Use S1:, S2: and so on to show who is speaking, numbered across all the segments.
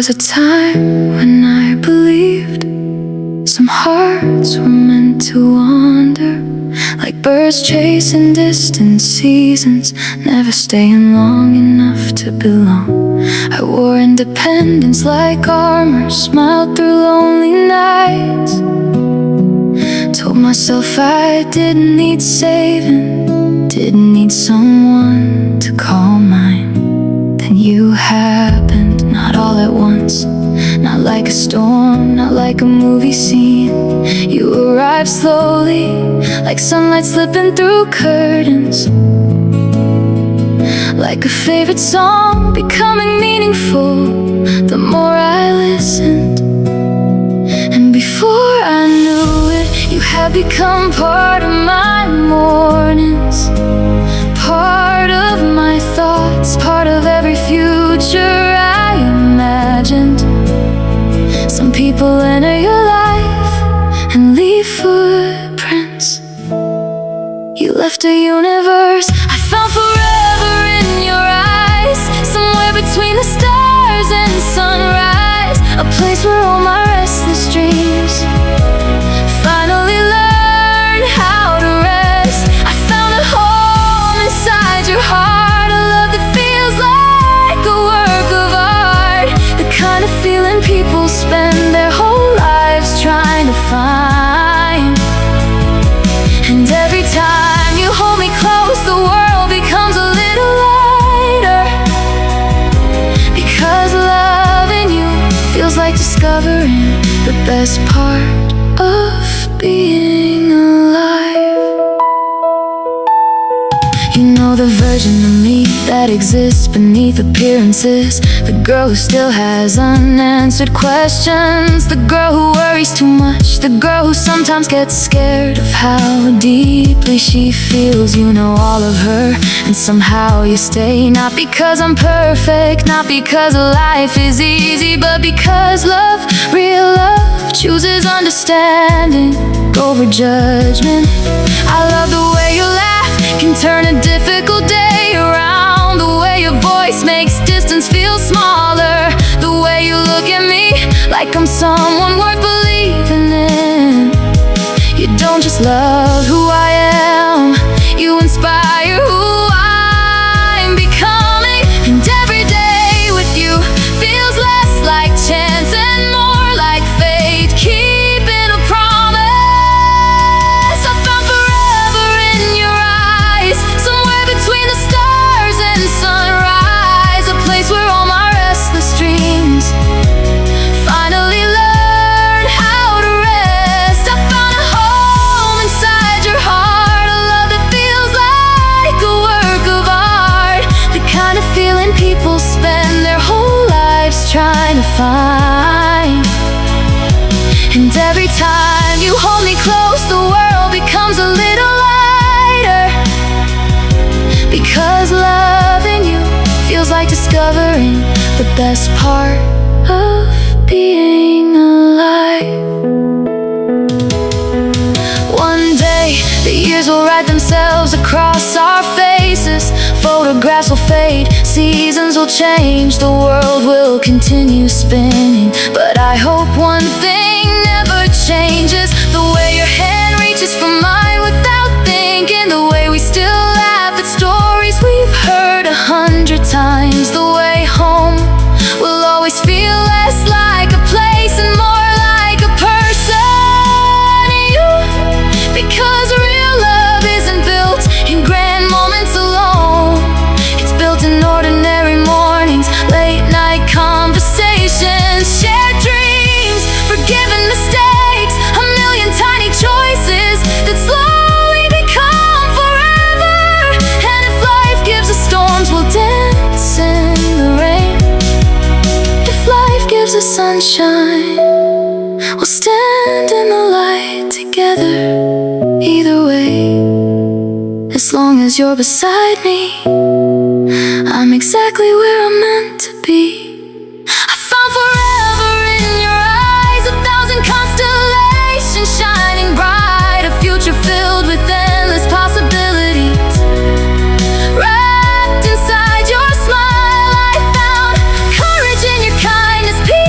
S1: was a time when I believed some hearts were meant to wander, like birds chasing distant seasons, never staying long enough to belong. I wore independence like armor, smiled through lonely nights, told myself I didn't need saving, didn't need someone to call mine. Then you happened, not all at once, not like a storm, not like a movie scene. You arrived slowly, like sunlight slipping through curtains, like a favorite song becoming meaningful the more I listened. And before I knew it, you had become part of my mornings, part of my thoughts, part of every future I imagined. Some people enter your life and leave footprints. You left a universe I found forever in your eyes, somewhere between the stars and sunrise, a place where all my restless dreams finally learned how to rest. I found a home inside your heart, a love that feels like a work of art, the kind of feeling people spend their whole lives trying to find. And every time you hold me close, the world becomes a little lighter, because loving you feels like discovering the best part of being alive. You know the version of me that exists beneath appearances, the girl who still has unanswered questions, the girl who worries too much, the girl who sometimes gets scared of how deeply she feels. You know all of her, and somehow you stay, not because I'm perfect, not because life is easy, but because love, real love, chooses understanding over judgment. I love the way you laugh can turn a difficult day around, the way your voice makes distance feel smaller, the way you look at me like I'm someone worth believing in. You don't just love who I am, you inspire who I'm becoming. And every day with you feels less like chance and more like fate, keeping a promise. I found forever in your eyes, somewhere between the stars and sunrise, a place where all my restless dreams finally learn how to rest. I found a home inside your heart, a love that feels like a work of art, the kind of feeling people spend their whole lives trying to find. And every time you hold me close, the world becomes a little lighter, because loving you feels like discovering the best part of being alive. One day, the years will write themselves across our faces, photographs will fade, seasons will change, the world will continue spinning. But I hope one thing never changes, the way your hand reaches for mine without thinking, the way we still laugh at stories we've heard 100 times, the way home will always feel less like a place and more like a person. You, because real love isn't built in grand moments alone, it's built in ordinary mornings, late night conversations, shared dreams, forgiven mistakes, a million tiny choices that slowly become forever. And if life gives us storms, we'll dance in the rain. If life gives us sunshine, we'll stand in the light together. Either way, as long as you're beside me, I'm exactly where I'm meant to be. I found forever in your eyes, 1,000 constellations shining bright, a future filled with endless possibilities. Wrapped inside your smile, I found courage in your kindness, peace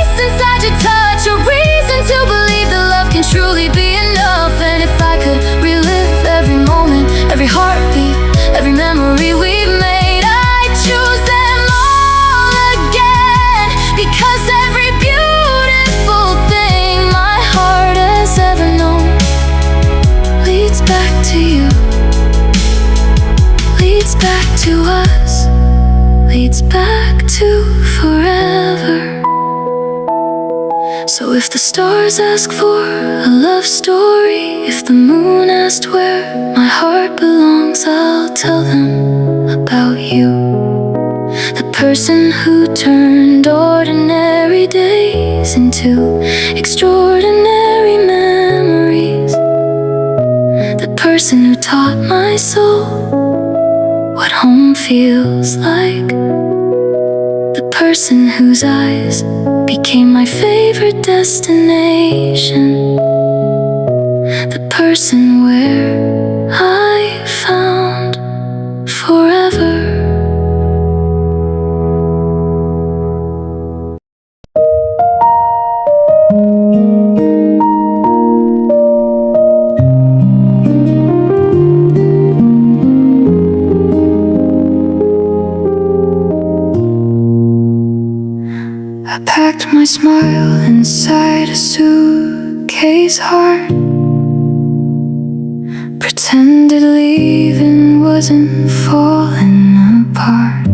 S1: if the stars ask for a love story, if the moon asked where my heart belongs, I'll tell them about you. The person who turned ordinary days into extraordinary memories. The person who taught my soul what home feels like. The person whose eyes became my favorite destination. The person where I found forever. I packed my smile inside a suitcase heart, pretended leaving wasn't falling apart.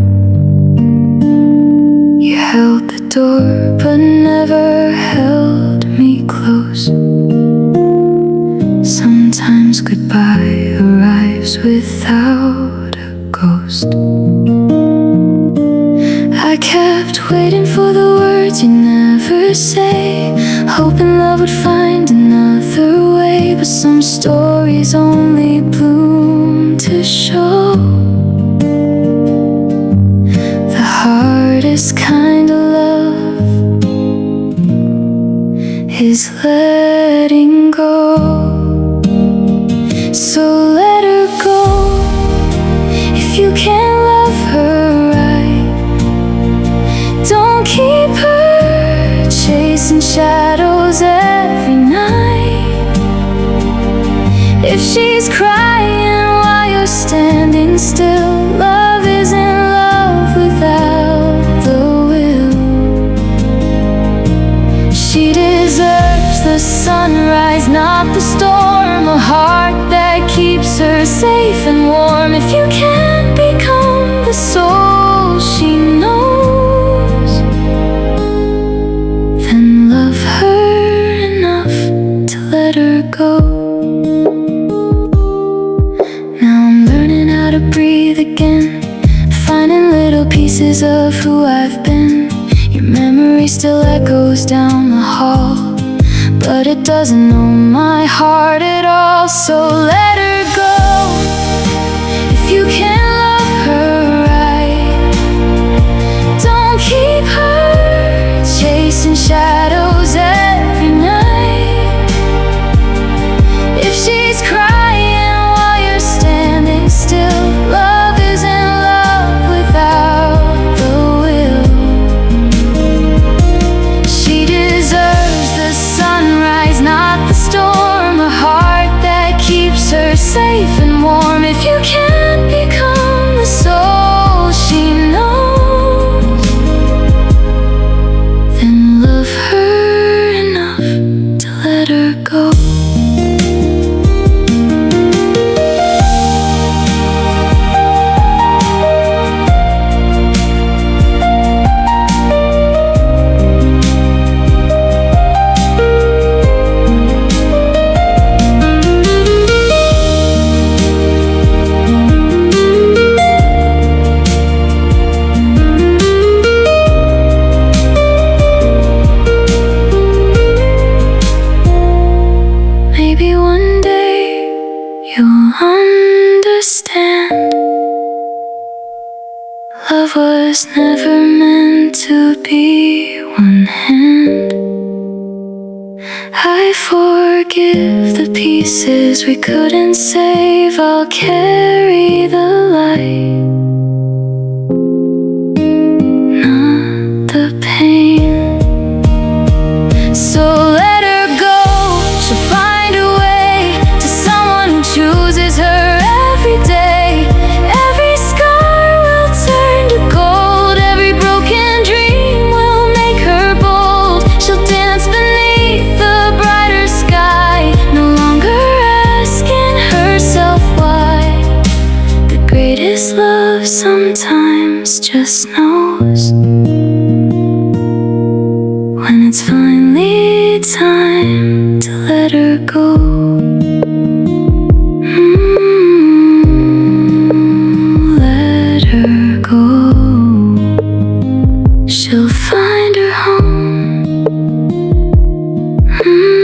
S1: You held the door but never held me close. Sometimes goodbye arrives without a ghost. I kept waiting for the words you never say, hoping love would find another way. But some stories only bloom to show the hardest kind of love is letting go. So let her go. If you can't love her right, don't keep her chasing shadows every night. If she's crying while you're standing still, love isn't love without the will. She deserves the sunrise, not the storm. A heart that keeps her safe and warm. If you can't become the soul she knows, then love her enough to let her go. Now I'm learning how to breathe again, finding little pieces of who I've been. Your memory still echoes down the hall, but it doesn't know my heart at all. So let her go. If you can't love her right, don't keep her chasing shadows every night. If she's crying while you're standing still, love isn't love without the will. She deserves the sunrise, not the storm. A heart that keeps her safe and warm. If you can't become the soul she knows, then love her enough to let her go. Maybe one day you'll understand. Love was never meant to be one hand. I forgive the pieces we couldn't save. I'll carry the light, not the pain. So let her go. She'll find a way to someone who chooses her every day. Every scar will turn to gold. Every broken dream will make her bold. She'll dance beneath the brighter sky, no longer asking herself why. The greatest love sometimes just knows when it's finally Mm.